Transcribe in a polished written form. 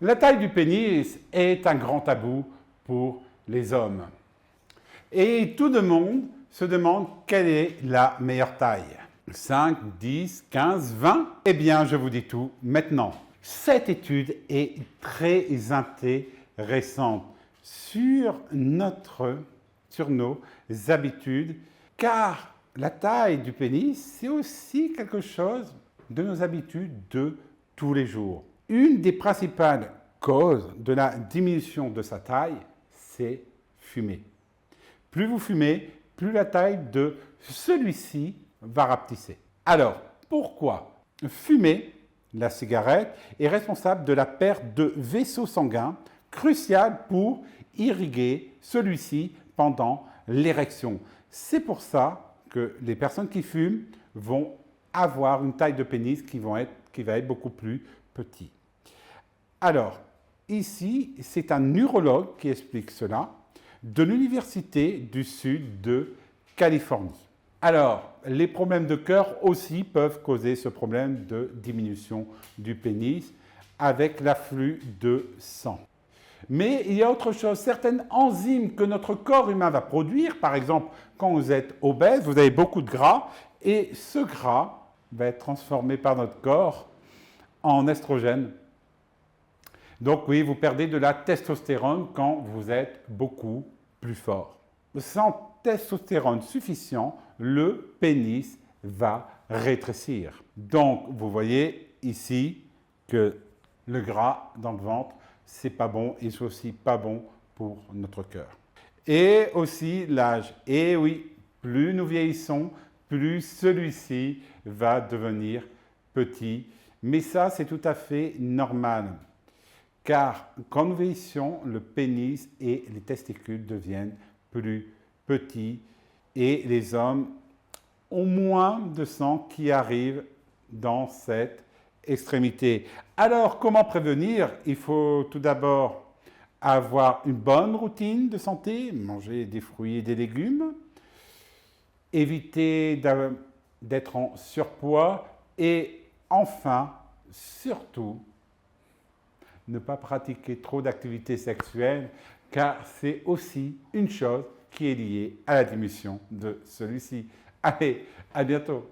La taille du pénis est un grand tabou pour les hommes. Et tout le monde se demande quelle est la meilleure taille. 5, 10, 15, 20? Eh bien, je vous dis tout maintenant. Cette étude est très intéressante sur nos habitudes, car la taille du pénis, c'est aussi quelque chose de nos habitudes de tous les jours. Une des principales causes de la diminution de sa taille, c'est fumer. Plus vous fumez, plus la taille de celui-ci va rapetisser. Alors, pourquoi? Fumer, la cigarette, est responsable de la perte de vaisseaux sanguins, crucial pour irriguer celui-ci pendant l'érection. C'est pour ça que les personnes qui fument vont avoir une taille de pénis qui va être beaucoup plus petite. Alors, ici, c'est un neurologue qui explique cela de l'Université du Sud de Californie. Alors, les problèmes de cœur aussi peuvent causer ce problème de diminution du pénis avec l'afflux de sang. Mais il y a autre chose, certaines enzymes que notre corps humain va produire, par exemple, quand vous êtes obèse, vous avez beaucoup de gras, et ce gras va être transformé par notre corps en estrogène. Donc oui, vous perdez de la testostérone quand vous êtes beaucoup plus fort. Sans testostérone suffisant, le pénis va rétrécir. Donc vous voyez ici que le gras dans le ventre, c'est pas bon et c'est aussi pas bon pour notre cœur. Et aussi l'âge. Et oui, plus nous vieillissons, plus celui-ci va devenir petit. Mais ça, c'est tout à fait normal. Car quand nous vieillissons, le pénis et les testicules deviennent plus petits et les hommes ont moins de sang qui arrive dans cette extrémité. Alors, comment prévenir? Il faut tout d'abord avoir une bonne routine de santé, manger des fruits et des légumes, éviter d'être en surpoids et enfin, surtout, ne pas pratiquer trop d'activités sexuelles car c'est aussi une chose qui est liée à la diminution de celui-ci. Allez, à bientôt!